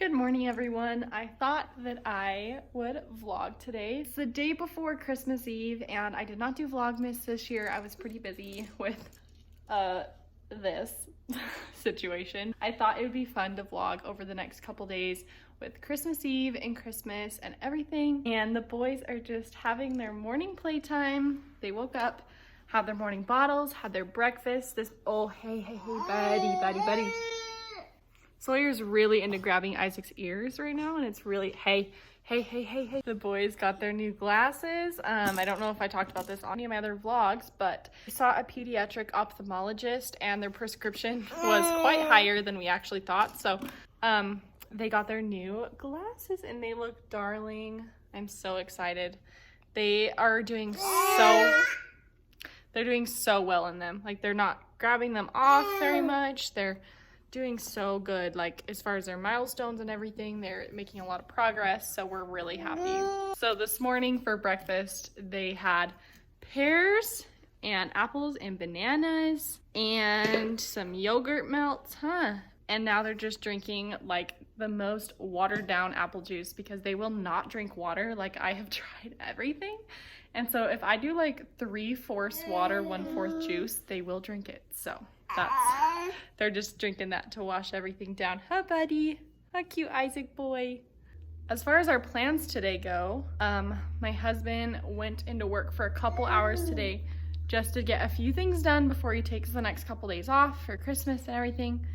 Good morning, everyone. I thought that I would vlog today. It's the day before Christmas Eve, and I did not do Vlogmas this year. I was pretty busy with this situation. I thought it would be fun to vlog over the next couple days with Christmas Eve and Christmas and everything. And the boys are just having their morning playtime. They woke up, had their morning bottles, had their breakfast. Hey, buddy. Sawyer's really into grabbing Isaac's ears right now, and it's really, hey. The boys got their new glasses. I don't know if I talked about this on any of my other vlogs, but I saw a pediatric ophthalmologist and their prescription was quite higher than we actually thought. So they got their new glasses and they look darling. I'm so excited. They're doing so well in them. Like, they're not grabbing them off very much. They're doing so good, like as far as their milestones and everything. They're making a lot of progress, so we're really happy. So this morning for breakfast they had pears and apples and bananas and some yogurt melts, and now they're just drinking like the most watered down apple juice because they will not drink water. Like, I have tried everything, and so if I do like 3/4 water 1/4 juice, they will drink it. So they're just drinking that to wash everything down. Huh, buddy? How cute, Isaac boy. As far as our plans today go, my husband went into work for a couple hours today just to get a few things done before he takes the next couple days off for Christmas and everything.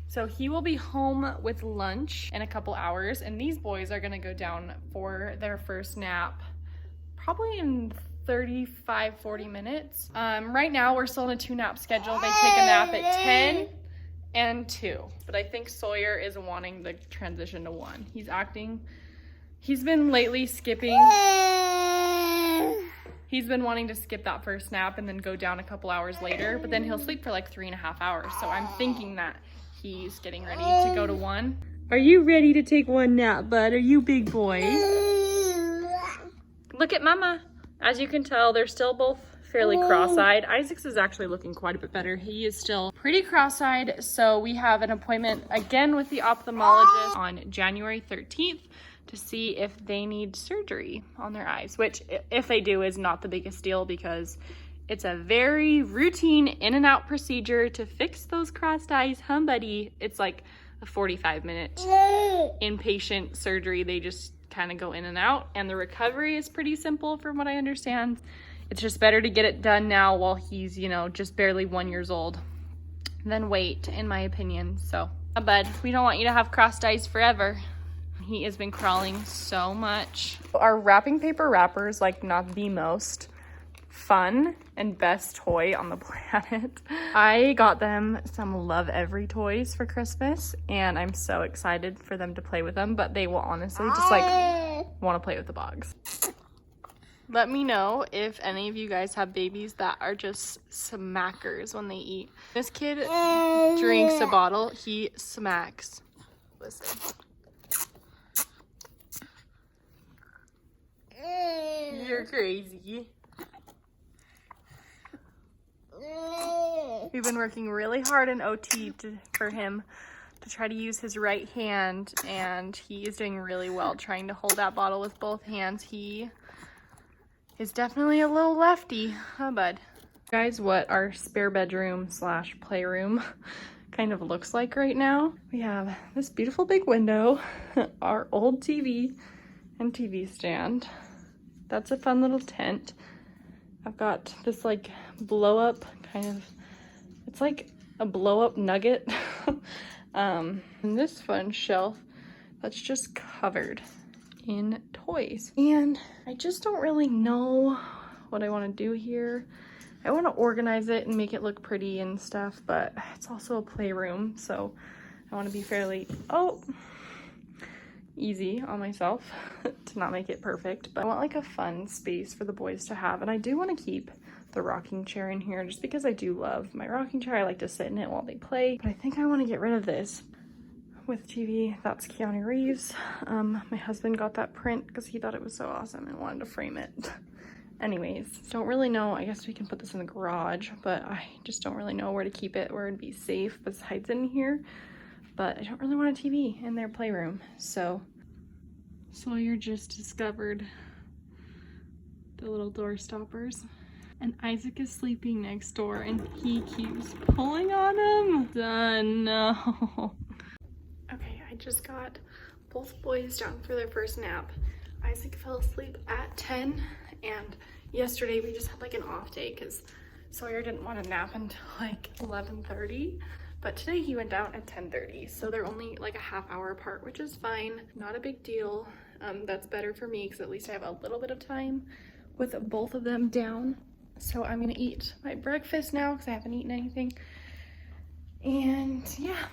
So he will be home with lunch in a couple hours, and these boys are gonna go down for their first nap probably in 35-40 minutes. Right now we're still in a 2-nap schedule. They take a nap at 10 and 2, but I think Sawyer is wanting the transition to 1. He's been lately skipping. He's been wanting to skip that first nap and then go down a couple hours later, but then he'll sleep for like 3.5 hours. So I'm thinking that he's getting ready to go to 1. Are you ready to take 1 nap, bud? Are you big boy? Look at mama. As you can tell, they're still both fairly cross-eyed. Isaac's is actually looking quite a bit better. He is still pretty cross-eyed, so we have an appointment again with the ophthalmologist on January 13th to see if they need surgery on their eyes, which, if they do, is not the biggest deal because it's a very routine in and out procedure to fix those crossed eyes, buddy. It's like a 45-minute inpatient surgery. They just kind of go in and out, and the recovery is pretty simple from what I understand. It's just better to get it done now while he's, just barely 1 year old than wait, in my opinion. So, bud, we don't want you to have crossed eyes forever. He has been crawling so much. Our wrapping paper wrappers, like, not the most fun and best toy on the planet. I got them some Love Every toys for Christmas, and I'm so excited for them to play with them, but they will honestly just want to play with the box. Let me know if any of you guys have babies that are just smackers when they eat. This kid drinks a bottle, he smacks. Listen. You're crazy. We've been working really hard in OT for him to try to use his right hand, and he is doing really well trying to hold that bottle with both hands. He is definitely a little lefty, huh, bud? Guys, what our spare bedroom / playroom kind of looks like right now. We have this beautiful big window, our old TV and TV stand. That's a fun little tent. I've got this like blow up it's like a blow up nugget. And this fun shelf that's just covered in toys. And I just don't really know what I want to do here. I want to organize it and make it look pretty and stuff, but it's also a playroom, so I want to be fairly easy on myself to not make it perfect. But I want like a fun space for the boys to have, and I do want to keep the rocking chair in here just because I do love my rocking chair. I like to sit in it while they play, but I think I want to get rid of this with TV. That's Keanu Reeves. My husband got that print because he thought it was so awesome and wanted to frame it. Anyways, don't really know. I guess we can put this in the garage, but I just don't really know where to keep it, where it'd be safe besides in here. but I don't really want a TV in their playroom. So Sawyer just discovered the little door stoppers. And Isaac is sleeping next door and he keeps pulling on him. No. Okay, I just got both boys down for their first nap. Isaac fell asleep at 10 and yesterday we just had like an off day because Sawyer didn't want to nap until like 11:30. But today he went down at 10:30. So they're only like a half hour apart, which is fine. Not a big deal. That's better for me because at least I have a little bit of time with both of them down. So I'm gonna eat my breakfast now because I haven't eaten anything. And yeah,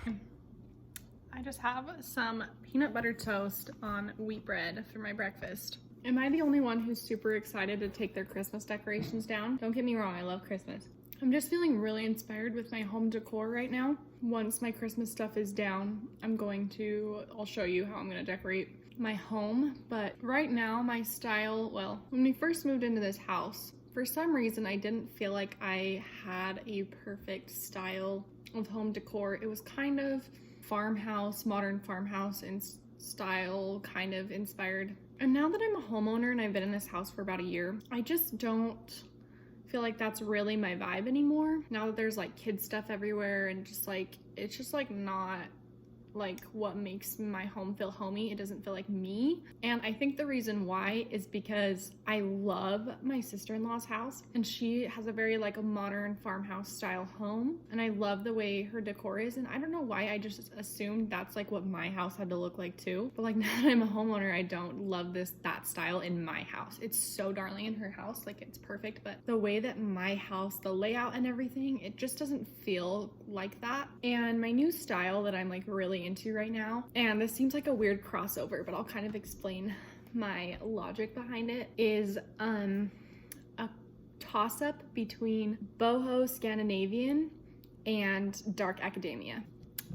I just have some peanut butter toast on wheat bread for my breakfast. Am I the only one who's super excited to take their Christmas decorations down? Don't get me wrong, I love Christmas. I'm just feeling really inspired with my home decor right now. Once my Christmas stuff is down, I'll show you how I'm gonna decorate my home. But right now my style, well, when we first moved into this house, for some reason, I didn't feel like I had a perfect style of home decor. It was kind of farmhouse, modern farmhouse in style, kind of inspired. And now that I'm a homeowner and I've been in this house for about a year, I just don't feel like that's really my vibe anymore. Now that there's like kid stuff everywhere and just like, it's just like not like what makes my home feel homey. It doesn't feel like me. And I think the reason why is because I love my sister-in-law's house and she has a very like a modern farmhouse style home and I love the way her decor is, and I don't know why I just assumed that's like what my house had to look like too. But like now that I'm a homeowner, I don't love that style in my house. It's so darling in her house, like it's perfect, but the way that my house, the layout and everything, it just doesn't feel like that. And my new style that I'm like really into right now, and this seems like a weird crossover, but I'll kind of explain my logic behind it, is a toss-up between boho Scandinavian and dark academia.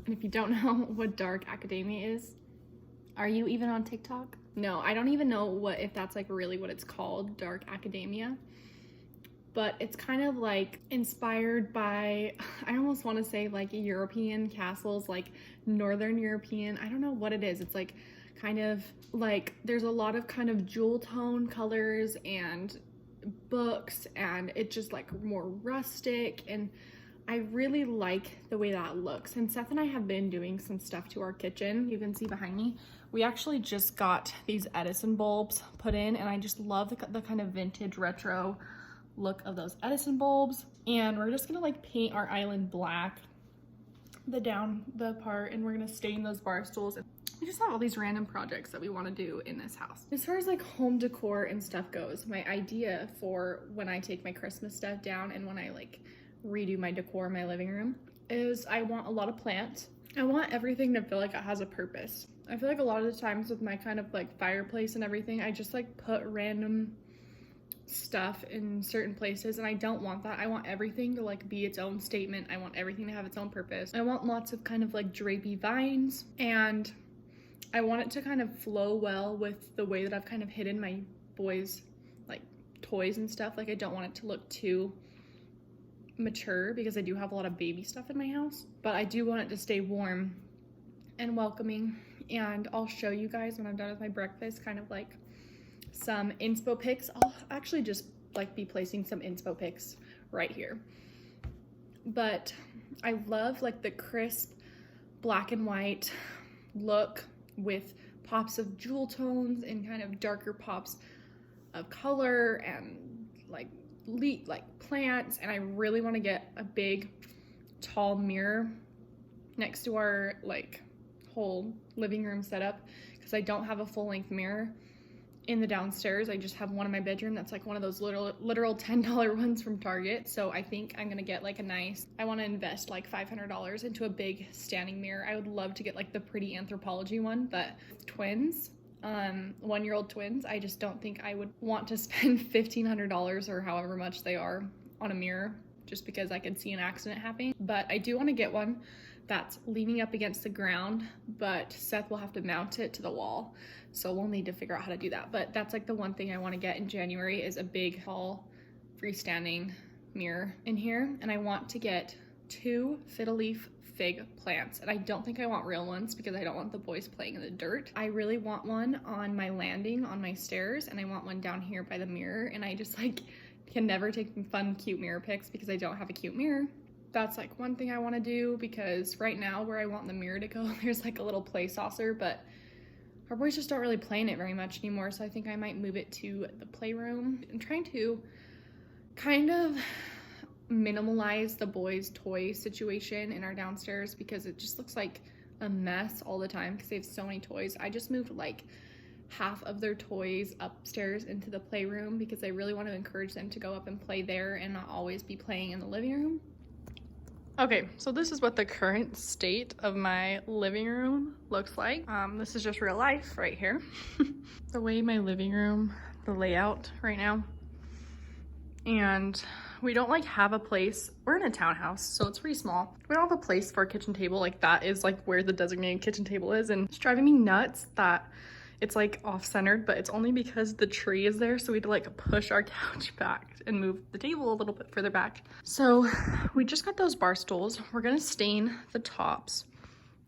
And if you don't know what dark academia is, are you even on TikTok? No, I don't even know if that's like really what it's called, dark academia. But it's kind of like inspired by, I almost want to say like European castles, like Northern European. I don't know what it is. It's like kind of like there's a lot of kind of jewel tone colors and books, and it's just like more rustic, and I really like the way that looks. And Seth and I have been doing some stuff to our kitchen. You can see behind me. We actually just got these Edison bulbs put in, and I just love the kind of vintage retro look of those Edison bulbs. And we're just gonna like paint our island black, the part, and we're gonna stain those bar stools. We just have all these random projects that we want to do in this house. As far as like home decor and stuff goes, my idea for when I take my Christmas stuff down and when I like redo my decor in my living room is I want a lot of plants. I want everything to feel like it has a purpose. I feel like a lot of the times with my kind of like fireplace and everything, I just like put random stuff in certain places, and I don't want that. I want everything to like be its own statement. I want everything to have its own purpose. I want lots of kind of like drapey vines, and I want it to kind of flow well with the way that I've kind of hidden my boys' like toys and stuff. Like I don't want it to look too mature because I do have a lot of baby stuff in my house, but I do want it to stay warm and welcoming. And I'll show you guys when I'm done with my breakfast kind of like some inspo pics. I'll actually just like be placing some inspo pics right here. But I love like the crisp black and white look with pops of jewel tones and kind of darker pops of color and like plants. And I really want to get a big tall mirror next to our like whole living room setup because I don't have a full-length mirror in the downstairs. I just have one in my bedroom that's like one of those literal $10 ones from Target. So I think I'm gonna get like I want to invest like $500 into a big standing mirror. I would love to get like the pretty Anthropologie one, but twins, 1-year-old twins, I just don't think I would want to spend $1,500 or however much they are on a mirror just because I could see an accident happening. But I do want to get one that's leaning up against the ground, but Seth will have to mount it to the wall. So we'll need to figure out how to do that. But that's like the one thing I want to get in January is a big tall freestanding mirror in here. And I want to get 2 fiddle leaf fig plants, and I don't think I want real ones because I don't want the boys playing in the dirt. I really want one on my landing on my stairs, and I want one down here by the mirror, and I just like can never take fun cute mirror pics because I don't have a cute mirror. That's like one thing I want to do, because right now where I want the mirror to go, there's like a little play saucer, but our boys just don't really play in it very much anymore, so I think I might move it to the playroom. I'm trying to kind of minimalize the boys' toy situation in our downstairs because it just looks like a mess all the time because they have so many toys. I just moved like half of their toys upstairs into the playroom because I really want to encourage them to go up and play there and not always be playing in the living room. Okay, so this is what the current state of my living room looks like. This is just real life right here. The way my living room, the layout right now. And we don't like have a place, we're in a townhouse, so it's pretty small. We don't have a place for a kitchen table, like that is like where the designated kitchen table is, and it's driving me nuts that it's like off-centered, but it's only because the tree is there, so we had to like push our couch back and move the table a little bit further back. So we just got those bar stools. We're gonna stain the tops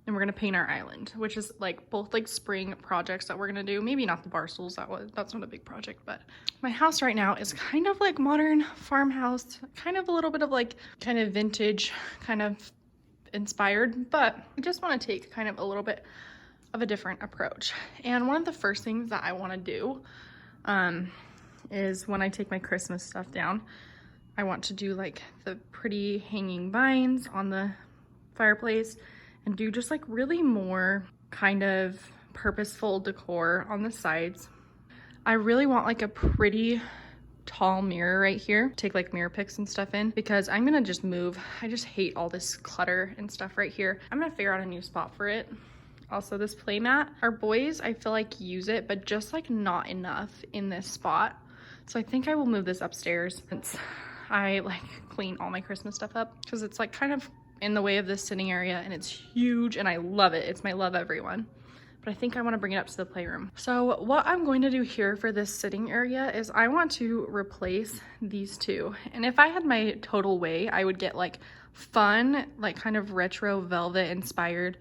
and we're gonna paint our island, which is like both like spring projects that we're gonna do. Maybe not the bar stools, that's not a big project, but my house right now is kind of like modern farmhouse, kind of a little bit of like kind of vintage, kind of inspired, but I just wanna take kind of a little bit of a different approach. And one of the first things that I want to do is when I take my Christmas stuff down, I want to do like the pretty hanging vines on the fireplace and do just like really more kind of purposeful decor on the sides. I really want like a pretty tall mirror right here, take like mirror pics and stuff in, because I'm gonna just move. I just hate all this clutter and stuff right here. I'm gonna figure out a new spot for it. Also, this play mat, our boys, I feel like use it, but just like not enough in this spot. So I think I will move this upstairs since I like clean all my Christmas stuff up, because it's like kind of in the way of this sitting area and it's huge and I love it. It's my love everyone. But I think I want to bring it up to the playroom. So what I'm going to do here for this sitting area is I want to replace these two. And if I had my total way, I would get like fun, like kind of retro velvet inspired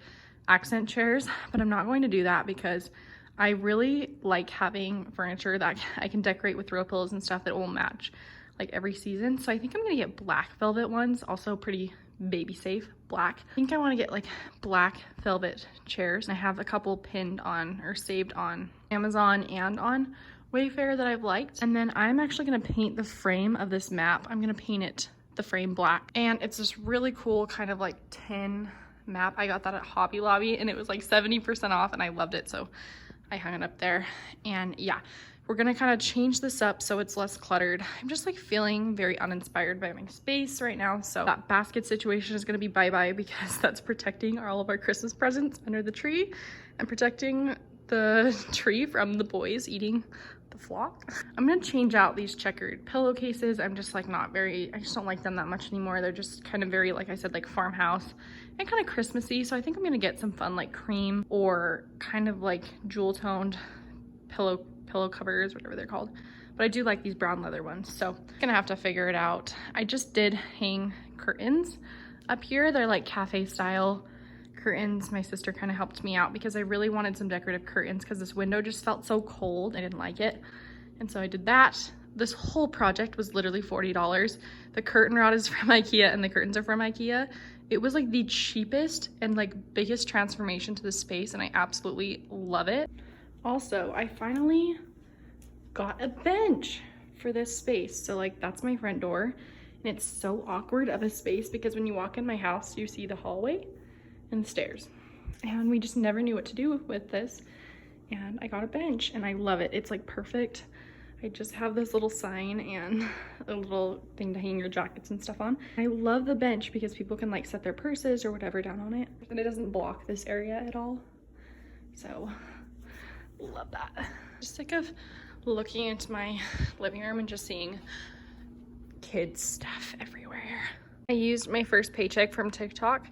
accent chairs, but I'm not going to do that because I really like having furniture that I can decorate with throw pillows and stuff that will match like every season. So I think I'm gonna get black velvet ones, also pretty baby safe black. I think I want to get like black velvet chairs. I have a couple pinned on or saved on Amazon and on Wayfair that I've liked. And then I'm actually gonna paint the frame of this map. I'm gonna paint it the frame black, and it's this really cool kind of like tin map. I got that at Hobby Lobby and it was like 70% off and I loved it, so I hung it up there. And yeah, we're gonna kind of change this up so it's less cluttered. I'm just like feeling very uninspired by my space right now, so that basket situation is gonna be bye-bye because that's protecting all of our Christmas presents under the tree and protecting the tree from the boys eating the flock. I'm gonna change out these checkered pillowcases. I'm just like I just don't like them that much anymore. They're just kind of very, like I said, like farmhouse and kind of Christmassy. So I think I'm gonna get some fun like cream or kind of like jewel toned pillow covers, whatever they're called. But I do like these brown leather ones, so I'm gonna have to figure it out. I just did hang curtains up here. They're like cafe style curtains. My sister kind of helped me out because I really wanted some decorative curtains because this window just felt so cold. I didn't like it. And so I did that. This whole project was literally $40. The curtain rod is from IKEA and the curtains are from IKEA. It was like the cheapest and like biggest transformation to the space, and I absolutely love it. Also, I finally got a bench for this space. So like that's my front door, and it's so awkward of a space because when you walk in my house, you see the hallway and the stairs, and we just never knew what to do with this. And I got a bench and I love it. It's like perfect. I just have this little sign and a little thing to hang your jackets and stuff on. I love the bench because people can like set their purses or whatever down on it, and it doesn't block this area at all. So love that. Just sick of looking into my living room and just seeing kids stuff everywhere. I used my first paycheck from TikTok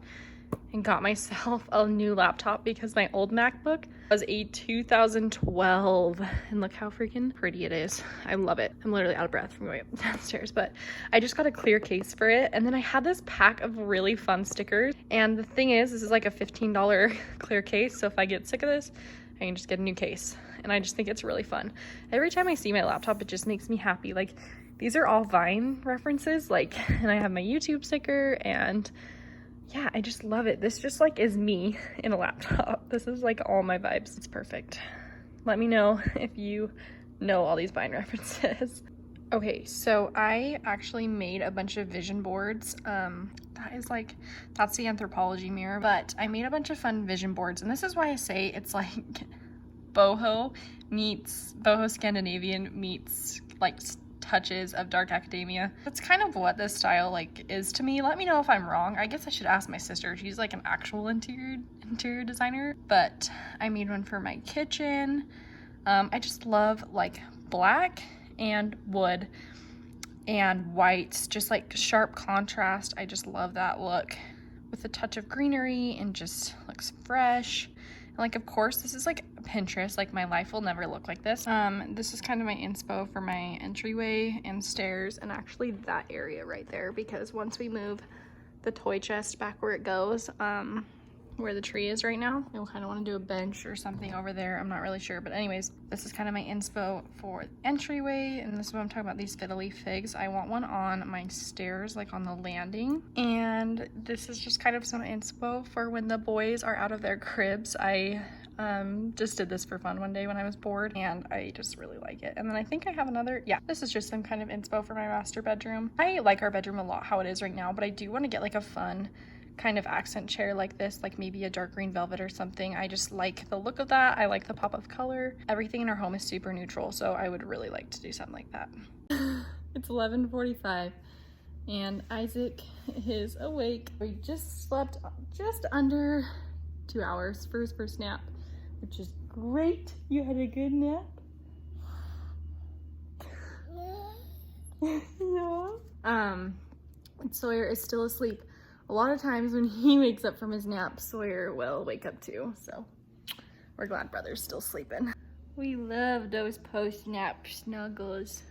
and got myself a new laptop because my old MacBook was a 2012, and look how freaking pretty it is. I love it. I'm literally out of breath from going up downstairs, but I just got a clear case for it, and then I had this pack of really fun stickers, and the thing is, this is like a $15 clear case, so if I get sick of this, I can just get a new case, and I just think it's really fun. Every time I see my laptop, it just makes me happy. Like, these are all Vine references, like, and I have my YouTube sticker, and yeah, I just love it. This just like is me in a laptop. This is like all my vibes. It's perfect. Let me know if you know all these Vine references. Okay, so I actually made a bunch of vision boards. That's the Anthropology mirror, but I made a bunch of fun vision boards, and this is why I say it's like boho Scandinavian meets like touches of dark academia. That's kind of what this style like is to me. Let me know if I'm wrong. I guess I should ask my sister. She's like an actual interior designer, but I made one for my kitchen. I just love like black and wood and whites, just like sharp contrast. I just love that look with a touch of greenery and just looks fresh. And like, of course, this is like Pinterest. Like, my life will never look like this. This is kind of my inspo for my entryway and stairs, and actually that area right there, because once we move the toy chest back where it goes, where the tree is right now, we'll kind of want to do a bench or something over there. I'm not really sure, but anyways, this is kind of my inspo for entryway, and this is what I'm talking about, these fiddly figs. I want one on my stairs, like on the landing, and this is just kind of some inspo for when the boys are out of their cribs. I just did this for fun one day when I was bored, and I just really like it. And then I think I have another, yeah, this is just some kind of inspo for my master bedroom. I like our bedroom a lot how it is right now, but I do want to get like a fun kind of accent chair like this, like maybe a dark green velvet or something. I just like the look of that. I like the pop of color. Everything in our home is super neutral, so I would really like to do something like that. It's 11:45 and Isaac is awake. We just slept just under 2 hours for his first nap, which is great. You had a good nap? Yeah. Sawyer is still asleep. A lot of times when he wakes up from his nap, Sawyer will wake up too, so we're glad brother's still sleeping. We love those post-nap snuggles.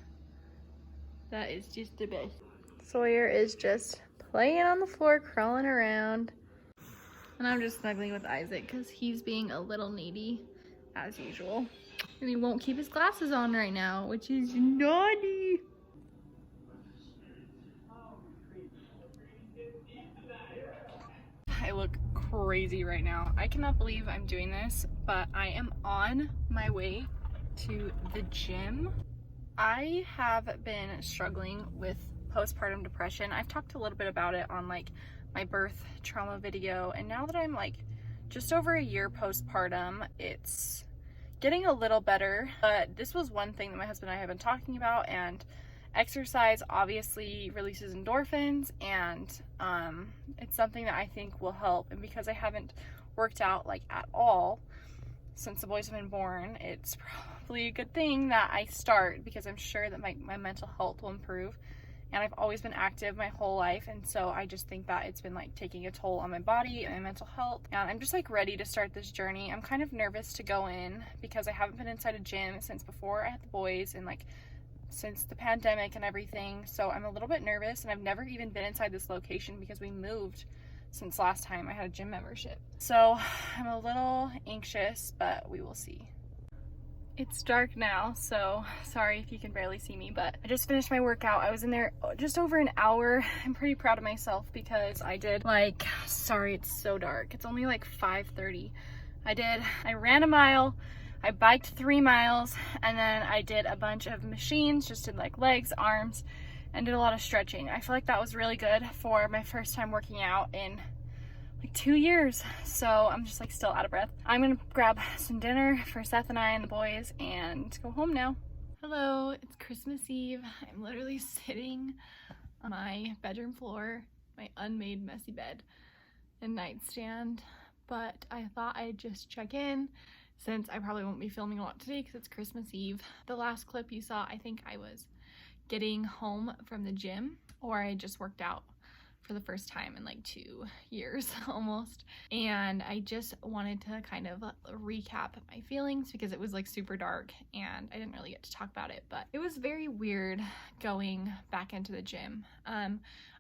That is just the best. Sawyer is just playing on the floor, crawling around. And I'm just snuggling with Isaac because he's being a little needy, as usual. And he won't keep his glasses on right now, which is naughty. I look crazy right now. I cannot believe I'm doing this, but I am on my way to the gym. I have been struggling with postpartum depression. I've talked a little bit about it on like my birth trauma video, and now that I'm like just over a year postpartum, it's getting a little better. But this was one thing that my husband and I have been talking about, and exercise obviously releases endorphins, and it's something that I think will help. And because I haven't worked out like at all since the boys have been born, it's probably a good thing that I start, because I'm sure that my mental health will improve. And I've always been active my whole life, and so I just think that it's been like taking a toll on my body and my mental health, and I'm just like ready to start this journey. I'm kind of nervous to go in because I haven't been inside a gym since before I had the boys, and like since the pandemic and everything, so I'm a little bit nervous, and I've never even been inside this location because we moved since last time I had a gym membership. So I'm a little anxious, but we will see. It's dark now, so sorry if you can barely see me, but I just finished my workout. I was in there just over an hour. I'm pretty proud of myself because I did like, sorry, it's so dark. It's only like 5:30. I ran a mile, I biked 3 miles, and then I did a bunch of machines, just did like legs, arms, and did a lot of stretching. I feel like that was really good for my first time working out in like 2 years, so I'm just like still out of breath. I'm gonna grab some dinner for Seth and I and the boys and go home now. Hello, it's Christmas Eve. I'm literally sitting on my bedroom floor, my unmade messy bed and nightstand, but I thought I'd just check in since I probably won't be filming a lot today because it's Christmas Eve. The last clip you saw, I think I was getting home from the gym, or I just worked out for the first time in like 2 years almost. And I just wanted to kind of recap my feelings because it was like super dark and I didn't really get to talk about it, but it was very weird going back into the gym.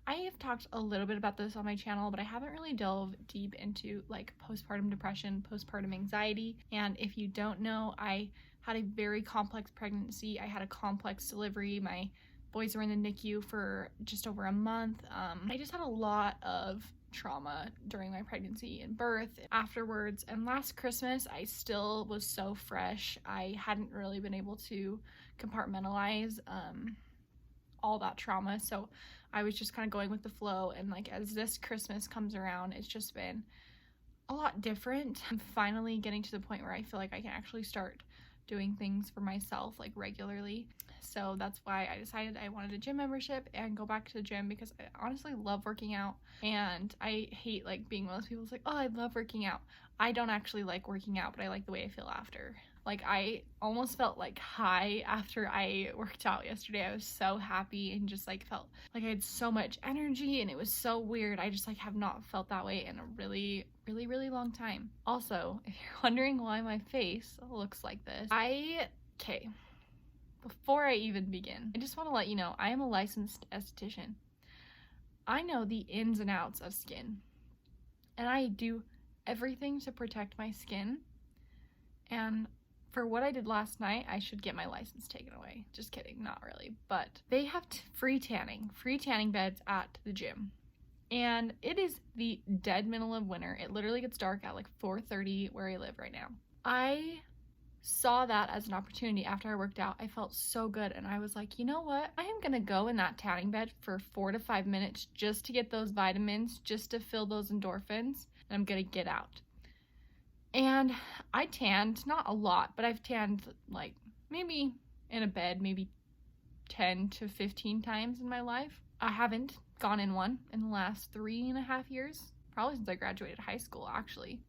I have talked a little bit about this on my channel, but I haven't really delved deep into like postpartum depression, postpartum anxiety. And if you don't know, I had a very complex pregnancy. I had a complex delivery. My boys were in the NICU for just over a month. I just had a lot of trauma during my pregnancy and birth afterwards. And last Christmas, I still was so fresh. I hadn't really been able to compartmentalize all that trauma. So I was just kind of going with the flow. And like as this Christmas comes around, it's just been a lot different. I'm finally getting to the point where I feel like I can actually start doing things for myself like regularly. So that's why I decided I wanted a gym membership and go back to the gym, because I honestly love working out. And I hate like being one of those people who's like, oh, I love working out. I don't actually like working out, but I like the way I feel after. Like I almost felt like high after I worked out yesterday. I was so happy and just like felt like I had so much energy, and it was so weird. I just like have not felt that way in a really long time. Also, if you're wondering why my face looks like this, okay, before I even begin, I just want to let you know I am a licensed esthetician. I know the ins and outs of skin, and I do everything to protect my skin. And for what I did last night, I should get my license taken away. Just kidding, not really. But they have free tanning beds at the gym. And it is the dead middle of winter. It literally gets dark at like 4:30 where I live right now. I saw that as an opportunity after I worked out. I felt so good, and I was like, you know what? I am gonna go in that tanning bed for 4 to 5 minutes just to get those vitamins, just to fill those endorphins, and I'm gonna get out. And I tanned, not a lot, but I've tanned like maybe in a bed, maybe 10 to 15 times in my life. I haven't gone in one in the last 3.5 years, probably since I graduated high school, actually.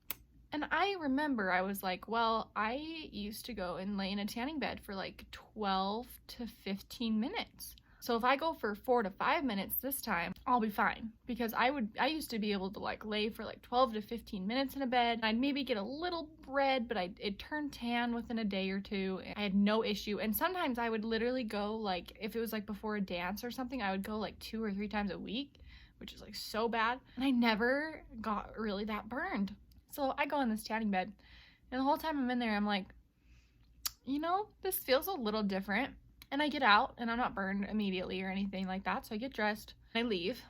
And I remember I was like, well, I used to go and lay in a tanning bed for like 12 to 15 minutes. So if I go for 4 to 5 minutes this time, I'll be fine. Because I used to be able to like lay for like 12 to 15 minutes in a bed. I'd maybe get a little red, but it turned tan within a day or two. I had no issue. And sometimes I would literally go like, if it was like before a dance or something, I would go like 2 or 3 times a week, which is like so bad. And I never got really that burned. So I go in this tanning bed, and the whole time I'm in there, I'm like, you know, this feels a little different. And I get out, and I'm not burned immediately or anything like that. So I get dressed, and I leave.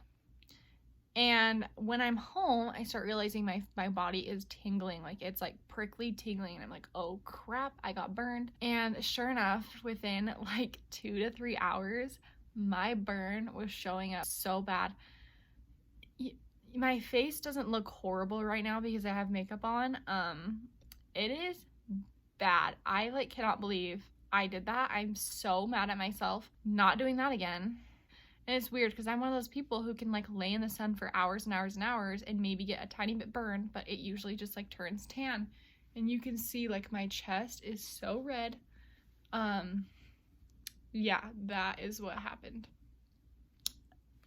And when I'm home, I start realizing my body is tingling. Like, it's like prickly tingling. And I'm like, oh crap, I got burned. And sure enough, within like 2 to 3 hours, my burn was showing up so bad. My face doesn't look horrible right now because I have makeup on. It is bad. I like cannot believe I did that. I'm so mad at myself. Not doing that again. And it's weird because I'm one of those people who can like lay in the sun for hours and hours and hours and maybe get a tiny bit burned, but it usually just like turns tan. And you can see like my chest is so red. Yeah, that is what happened.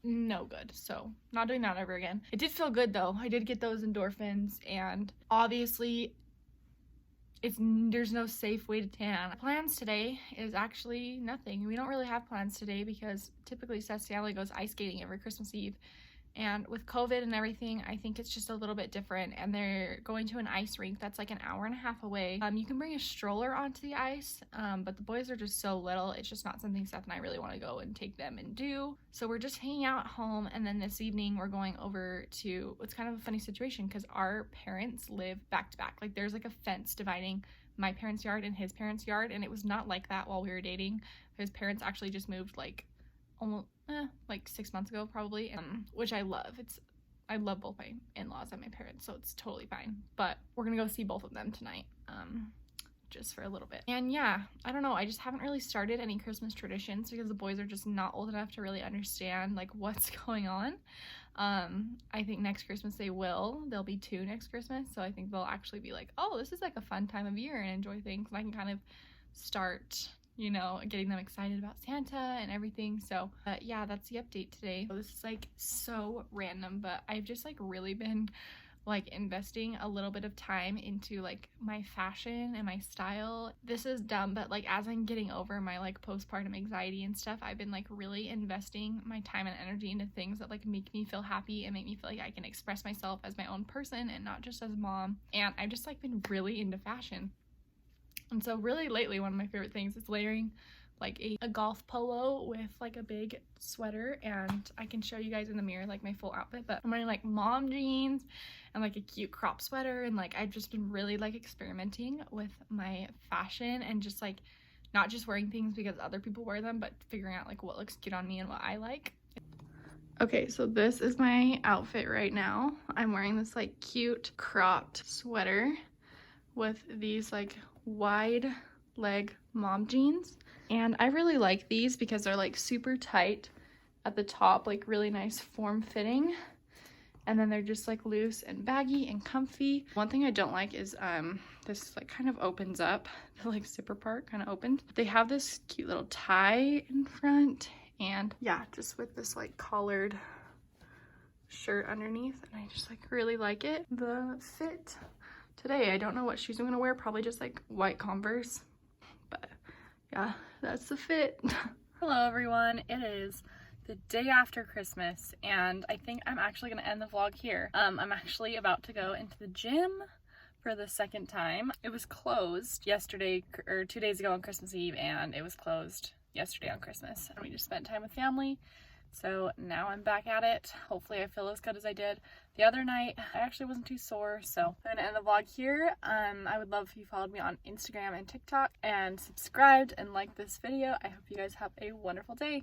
No good. So not doing that ever again. It did feel good though. I did get those endorphins, and obviously there's no safe way to tan. Plans today is actually nothing. We don't really have plans today because typically Seth's family goes ice skating every Christmas Eve. And with COVID and everything, I think it's just a little bit different. And they're going to an ice rink that's like an hour and a half away. You can bring a stroller onto the ice, but the boys are just so little. It's just not something Seth and I really want to go and take them and do. So we're just hanging out at home. And then this evening we're going over to, it's kind of a funny situation because our parents live back to back. Like there's like a fence dividing my parents' yard and his parents' yard. And it was not like that while we were dating. His parents actually just moved like almost like 6 months ago probably, which I love. I love both my in-laws and my parents, so it's totally fine. But we're gonna go see both of them tonight, just for a little bit. And yeah, I don't know, I just haven't really started any Christmas traditions because the boys are just not old enough to really understand like what's going on. I think next Christmas they'll be 2 next Christmas, so I think they'll actually be like, oh, this is like a fun time of year and enjoy things, and I can kind of start, you know, getting them excited about Santa and everything. So yeah, that's the update today. So this is like so random, but I've just like really been like investing a little bit of time into like my fashion and my style. This is dumb, but like as I'm getting over my like postpartum anxiety and stuff, I've been like really investing my time and energy into things that like make me feel happy and make me feel like I can express myself as my own person and not just as mom. And I've just like been really into fashion. And so really lately, one of my favorite things is layering like a golf polo with like a big sweater, and I can show you guys in the mirror like my full outfit, but I'm wearing like mom jeans and like a cute crop sweater, and like I've just been really like experimenting with my fashion and just like not just wearing things because other people wear them, but figuring out like what looks cute on me and what I like. Okay, so this is my outfit right now. I'm wearing this like cute cropped sweater with these like wide leg mom jeans, and I really like these because they're like super tight at the top, like really nice form fitting, and then they're just like loose and baggy and comfy. One thing I don't like is this like kind of opens up, the like zipper part kind of opens. They have this cute little tie in front, and yeah, just with this like collared shirt underneath, and I just like really like it. The fit today, I don't know what shoes I'm gonna wear, probably just like white Converse, but yeah, that's the fit. Hello everyone, it is the day after Christmas, and I think I'm actually gonna end the vlog here. I'm actually about to go into the gym for the second time. It was closed yesterday, or 2 days ago on Christmas Eve, and it was closed yesterday on Christmas, and we just spent time with family. So now I'm back at it. Hopefully I feel as good as I did the other night. I actually wasn't too sore, so I'm gonna end the vlog here. I would love if you followed me on Instagram and TikTok and subscribed and liked this video. I hope you guys have a wonderful day.